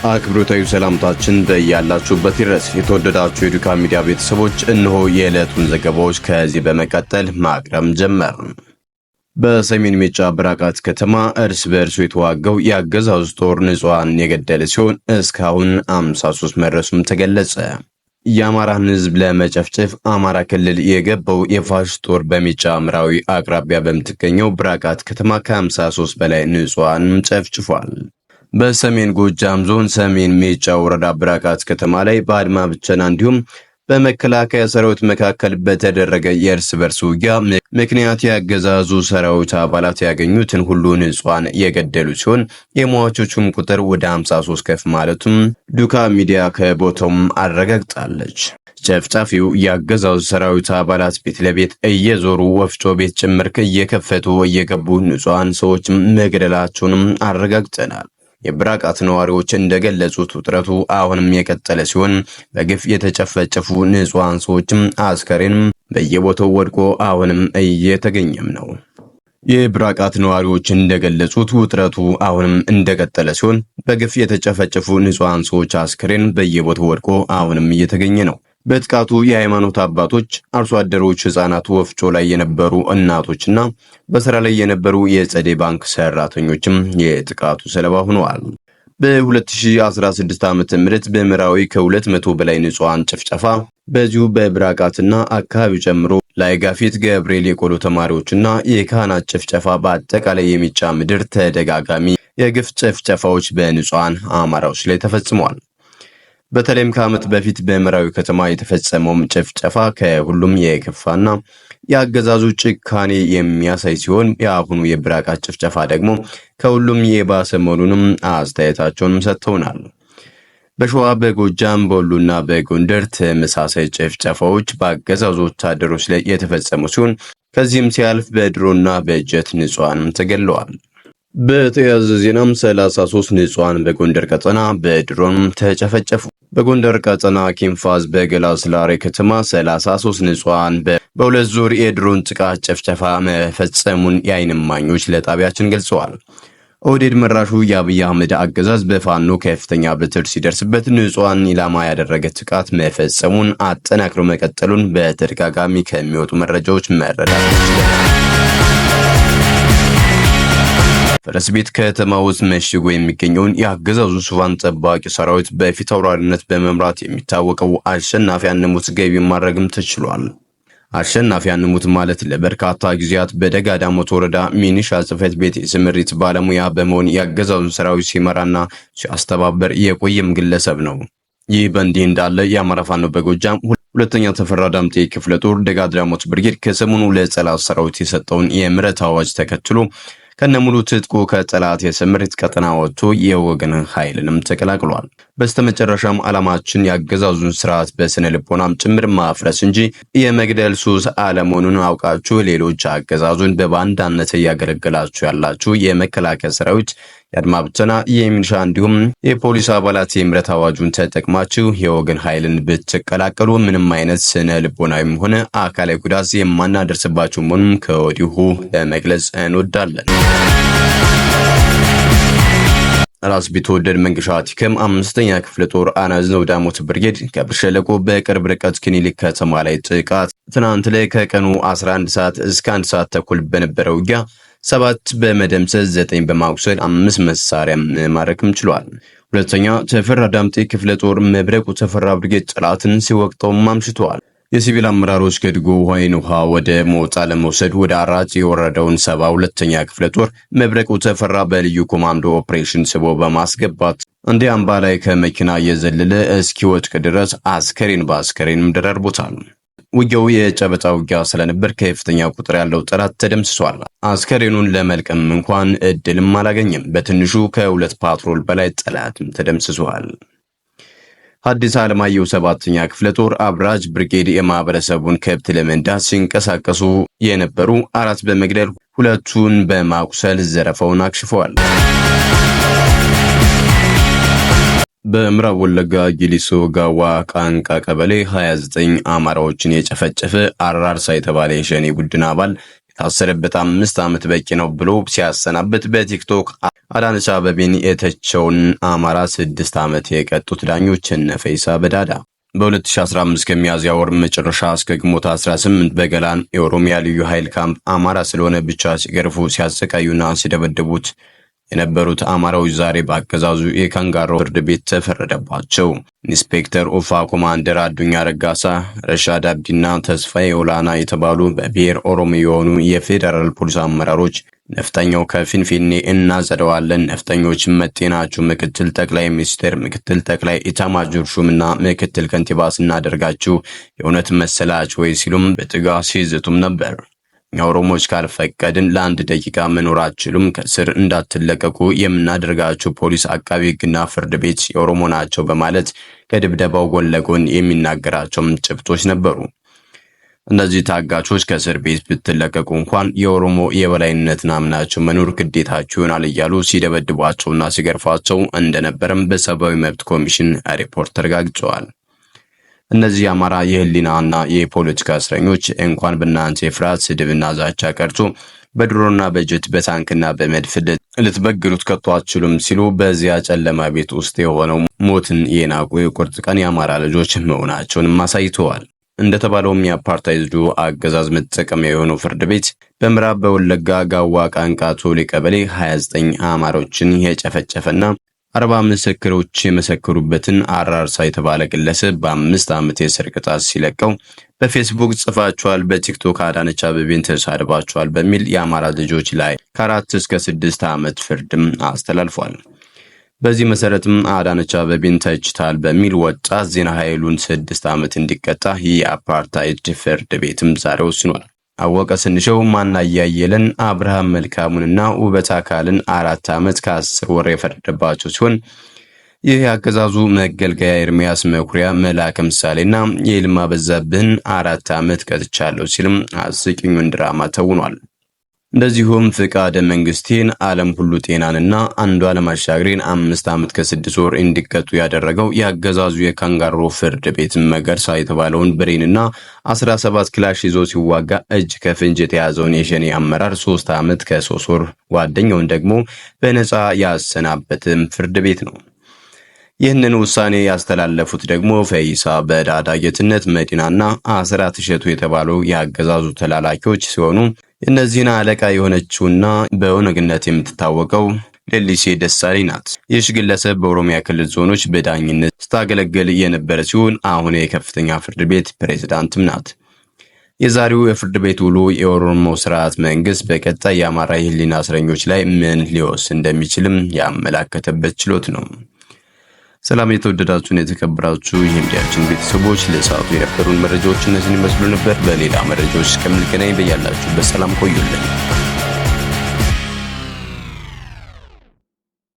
አክብሮታዊ ሰላምታችን በያላችሁበት ይድረስ። የተወደዳችሁ የዱካ ሚዲያ ቤተሰቦች እነሆ የዕለቱን ዘገባዎች ከዚህ በመቀጠል ማቅረብ ጀመርን። በሰሜን ሜጫ ብራቃት ከተማ እርስ በእርሱ የተዋጋው የአገዛዙ ጦር ንጹሃን የገደለ ሲሆን እስካሁን 53 መድረሱም ተገለጸ። የአማራን ሕዝብ ለመጨፍጨፍ አማራ ክልል የገባው የፋሽስት ጦር በሜጫ ምዕራዊ አቅራቢያ በምትገኘው ብራቃት ከተማ ከ53 በላይ ንጹሃን ጨፍጭፏል። በሰሜን ጎጃም ዞን ሰሜን ሜጫ ወረዳ ብራቃት ከተማ ላይ በአድማ ብተና እንዲሁም በመከላከያ ሰራዊት መካከል በተደረገ የእርስ በርስ ውጊያ ምክንያት ያገዛዙ ሰራዊት አባላት ያገኙትን ሁሉ ንጹሃን የገደሉ ሲሆን የሟቾቹም ቁጥር ወደ 53 ከፍ ማለቱም ዱካ ሚዲያ ከቦታውም አረጋግጣለች። ጨፍጫፊው ያገዛዙ ሰራዊት አባላት ቤት ለቤት እየዞሩ ወፍጮ ቤት ጭምር እየከፈቱ እየገቡ ንጹሃን ሰዎች መግደላቸውንም አረጋግጠናል። የብራቃት ነዋሪዎች እንደገለጹት ውጥረቱ አሁንም የቀጠለ ሲሆን በግፍ የተጨፈጨፉ ንጹሃን ሰዎችም አስከሬን በየቦታው ወድቆ አሁንም እየተገኘም ነው። የብራቃት ነዋሪዎች እንደገለጹት ውጥረቱ አሁንም እንደቀጠለ ሲሆን በግፍ የተጨፈጨፉ ንጹሃን ሰዎች አስከሬን በየቦታው ወድቆ አሁንም እየተገኘ ነው። በጥቃቱ የሃይማኖት አባቶች፣ አርሶ አደሮች፣ ህፃናት፣ ወፍጮ ላይ የነበሩ እናቶችና በስራ ላይ የነበሩ የጸደይ ባንክ ሰራተኞችም የጥቃቱ ሰለባ ሆነዋል። በ2016 ዓ.ም በምዕራዊ ከ200 በላይ ንጹሃን ጭፍጨፋ በዚሁ በብራቃትና አካባቢው ጨምሮ ላይጋፊት ገብርኤል የቆሎ ተማሪዎችና የካህናት ጭፍጨፋ በአጠቃላይ የሚጫ ምድር ተደጋጋሚ የግፍ ጭፍጨፋዎች በንጹሃን አማራዎች ላይ ተፈጽመዋል። በተለይም ከዓመት በፊት በምዕራዊ ከተማ የተፈጸመው ጭፍጨፋ ከሁሉም የከፋና የአገዛዙ ጭካኔ የሚያሳይ ሲሆን የአሁኑ የብራቃት ጭፍጨፋ ደግሞ ከሁሉም የባሰ መሆኑንም አስተያየታቸውንም ሰጥተውናል። በሸዋ፣ በጎጃም፣ በወሎና በጎንደር ተመሳሳይ ጭፍጨፋዎች በአገዛዙ ወታደሮች ላይ የተፈጸሙ ሲሆን ከዚህም ሲያልፍ በድሮና በጀት ንጹሃንም ተገድለዋል። በተያያዘ ዜናም 33 ንጹሃን በጎንደር ቀጠና በድሮን ተጨፈጨፉ። በጎንደር ቀጠና ኪንፋዝ በገላስላሬ ከተማ 33 ንጹሃን በሁለት ዙር የድሮን ጥቃት ጭፍጨፋ መፈጸሙን የዓይን እማኞች ለጣቢያችን ገልጸዋል። ኦህዴድ መራሹ የአብይ አህመድ አገዛዝ በፋኖ ከፍተኛ በትር ሲደርስበት ንጹሃን ኢላማ ያደረገ ጥቃት መፈጸሙን አጠናክሮ መቀጠሉን በተደጋጋሚ ከሚወጡ መረጃዎች መረዳት ይችላል። ፈረስ ቤት ከተማ ውስጥ መሽጎ የሚገኘውን የአገዛዙ ዙፋን ጠባቂ ሰራዊት በፊት አውራሪነት በመምራት የሚታወቀው አሸናፊ አንሙት ገቢ ማድረግም ተችሏል። አሸናፊ አንሙት ማለት ለበርካታ ጊዜያት በደጋዳሞት ወረዳ ሚኒሻ ጽሕፈት ቤት የስምሪት ባለሙያ በመሆን የአገዛዙን ሰራዊት ሲመራና ሲያስተባበር የቆየም ግለሰብ ነው። ይህ በእንዲህ እንዳለ የአማራ ፋኖ በጎጃም ሁለተኛ ተፈራ ዳምጤ ክፍለ ጦር ደጋዳሞት ብርጌድ ከሰሞኑ ለጸላት ሰራዊት የሰጠውን የምህረት አዋጅ ተከትሎ ከነሙሉ ትጥቁ ከጠላት የስምሪት ቀጠና ወጥቶ የወገን ኃይልንም ተቀላቅሏል። በስተመጨረሻም ዓላማችን ያገዛዙን ስርዓት በስነ ልቦናም ጭምር ማፍረስ እንጂ የመግደል ሱስ አለመሆኑን አውቃችሁ ሌሎች አገዛዙን በባንዳነት እያገለገላችሁ ያላችሁ የመከላከያ ሰራዊት፣ የአድማ ብተና፣ የሚሊሻ እንዲሁም የፖሊስ አባላት የምህረት አዋጁን ተጠቅማችሁ የወገን ኃይልን ብትቀላቀሉ ምንም አይነት ስነ ልቦናዊም ሆነ አካላዊ ጉዳት የማናደርስባችሁ መሆኑን ከወዲሁ ለመግለጽ እንወዳለን። ራስ ቢትወደድ መንገሻ ቲከም 5ኛ ክፍለ ጦር አናዝነው ዳሞት ብርጌድ ከብር ሸለቆ በቅርብ ርቀት ክኒሊክ ከተማ ላይ ጥቃት ትናንት ላይ ከቀኑ 11 ሰዓት እስከ 1 ሰዓት ተኩል በነበረው ውጊያ 7 በመደምሰስ 9 በማቁሰል 5 መሳሪያ ማረክም ችሏል። ሁለተኛ ተፈራ ዳምጤ ክፍለ ጦር መብረቁ ተፈራ ብርጌድ ጠላትን ሲወቅተው አምሽቷል። የሲቪል አመራሮች ከድጎ ውሃ ወደ ሞጣ ለመውሰድ ወደ አራጭ የወረደውን 72ኛ ክፍለ ጦር መብረቁ ተፈራ በልዩ ኮማንዶ ኦፕሬሽን ስቦ በማስገባት እንደ አምባ ላይ ከመኪና እየዘለለ እስኪወድቅ ድረስ አስከሬን በአስከሬንም ደራርቦታል። ውጊያው የጨበጣ ውጊያ ስለነበር ከፍተኛ ቁጥር ያለው ጠላት ተደምስሷል። አስከሬኑን ለመልቀም እንኳን እድልም አላገኘም። በትንሹ ከ2 ፓትሮል በላይ ጠላትም ተደምስሷል። ሐዲስ ዓለማየሁ 7ኛ ክፍለ ጦር አብራጅ ብርጌድ የማህበረሰቡን ከብት ለመንዳት ሲንቀሳቀሱ የነበሩ 4 በመግደል 2ቱን በማቁሰል ዘረፋውን አክሽፈዋል። በምዕራብ ወለጋ ጊሊሶ ጋዋ ቃንቃ ቀበሌ 29 አማራዎችን የጨፈጨፈ አራርሳ የተባለ የሸኔ ቡድን አባል ታሰረበት 5 ዓመት በቂ ነው ብሎ ሲያሰናበት በቲክቶክ አዳነች አቤቤን የተቸውን አማራ 6 ዓመት የቀጡት ዳኞች እነ ፈይሳ በዳዳ በ2015 ከሚያዝያ ወር መጨረሻ እስከ ግንቦት 18 በገላን የኦሮሚያ ልዩ ኃይል ካምፕ አማራ ስለሆነ ብቻ ሲገርፉ ሲያሰቃዩና ሲደበድቡት የነበሩት አማራዎች ዛሬ በአገዛዙ የካንጋሮ ፍርድ ቤት ተፈረደባቸው። ኢንስፔክተር ኦፋ ኮማንደር አዱኛ ረጋሳ፣ ረሻድ አብዲና ተስፋዬ ኦላና የተባሉ በብሔር ኦሮሞ የሆኑ የፌዴራል ፖሊስ አመራሮች ነፍጠኛው ከፊንፊኔ እናጸደዋለን፣ ነፍጠኞች መጤናችሁ፣ ምክትል ጠቅላይ ሚኒስትር፣ ምክትል ጠቅላይ ኢታማዦር ሹምና ምክትል ከንቲባ ስናደርጋችሁ የእውነት መሰላችሁ ወይ ሲሉም በጥጋ ሲዝቱም ነበር። እኛ ኦሮሞዎች ካልፈቀድን ለአንድ ደቂቃ መኖር አትችሉም፣ ከስር እንዳትለቀቁ የምናደርጋችሁ ፖሊስ፣ አቃቢ ሕግና ፍርድ ቤት የኦሮሞ ናቸው በማለት ከድብደባው ጎን ለጎን የሚናገራቸውም ጭብጦች ነበሩ። እነዚህ ታጋቾች ከእስር ቤት ብትለቀቁ እንኳን የኦሮሞ የበላይነትን አምናችሁ መኖር ግዴታችሁ ይሆናል እያሉ ሲደበድቧቸውና ሲገርፏቸው እንደነበረም በሰብአዊ መብት ኮሚሽን ሪፖርት ተረጋግጠዋል። እነዚህ የአማራ የህሊናና የፖለቲካ እስረኞች እንኳን በእናንተ የፍርሃት ስድብና ዛቻ ቀርቶ በድሮና በጀት በታንክና በመድፍ ልትበግሩት ከቶ አትችሉም ሲሉ በዚያ ጨለማ ቤት ውስጥ የሆነው ሞትን የናቁ የቁርጥ ቀን የአማራ ልጆች መሆናቸውንም አሳይተዋል። እንደተባለውም የአፓርታይዝዱ አገዛዝ መጠቀሚያ የሆነው ፍርድ ቤት በምዕራብ በወለጋ ጋዋ ቃንቃቶ ቀበሌ 29 አማሮችን የጨፈጨፈና 40 ምስክሮች የመሰከሩበትን አራርሳ የተባለ ግለሰብ በ5 ዓመት የእስር ቅጣት ሲለቀው በፌስቡክ ጽፋቸዋል፣ በቲክቶክ አዳነች አቤቤን ተሳድባቸዋል በሚል የአማራ ልጆች ላይ ከ4 እስከ 6 ዓመት ፍርድም አስተላልፏል። በዚህ መሰረትም አዳነች አቤቤን ተችታል በሚል ወጣት ዜና ኃይሉን 6 ዓመት እንዲቀጣ የአፓርታይድ ፍርድ ቤትም ዛሬ ወስኗል። አወቀ ስንሸው ማናያየለን አብርሃም መልካሙንና ውበት አካልን 4 ዓመት ከ10 ወር የፈረደባቸው ሲሆን ይህ ያገዛዙ መገልገያ ኤርሚያስ መኩሪያ መላከ ምሳሌና የልማ በዛብህን 4 ዓመት ቀጥቻለሁ ሲልም አስቂኙን ድራማ ተውኗል። እንደዚሁም ፍቃደ መንግስቴን፣ ዓለም ሁሉ ጤናንና አንዱዓለም አሻግሬን 5 ዓመት ከ6 ወር እንዲቀጡ ያደረገው ያገዛዙ የካንጋሮ ፍርድ ቤት መገርሳ የተባለውን ብሬንና 17 ክላሽ ይዞ ሲዋጋ እጅ ከፍንጅ የተያዘውን የሸኔ አመራር 3 ዓመት ከ3 ወር ጓደኛውን ደግሞ በነፃ ያሰናበተም ፍርድ ቤት ነው። ይህንን ውሳኔ ያስተላለፉት ደግሞ ፈይሳ በዳዳ ጌትነት መዲናና አስራት እሸቱ የተባሉ ያገዛዙ ተላላኪዎች ሲሆኑ እነዚህን አለቃ የሆነችውና በኦነግነት የምትታወቀው ሌሊሴ ደሳለኝ ናት። ይህች ግለሰብ በኦሮሚያ ክልል ዞኖች በዳኝነት ስታገለግል የነበረ ሲሆን አሁን የከፍተኛ ፍርድ ቤት ፕሬዝዳንትም ናት። የዛሬው የፍርድ ቤት ውሎ የኦሮሞ ስርዓት መንግስት በቀጣይ የአማራ የህሊና እስረኞች ላይ ምን ሊወስን እንደሚችልም ያመላከተበት ችሎት ነው። ሰላም የተወደዳችሁና የተከበራችሁ የሚዲያችን ቤተሰቦች ለሰዓቱ የነበሩን መረጃዎች እነዚህን ይመስሉ ነበር። በሌላ መረጃዎች እስከምንገናኝ በያላችሁበት ሰላም ቆዩልን።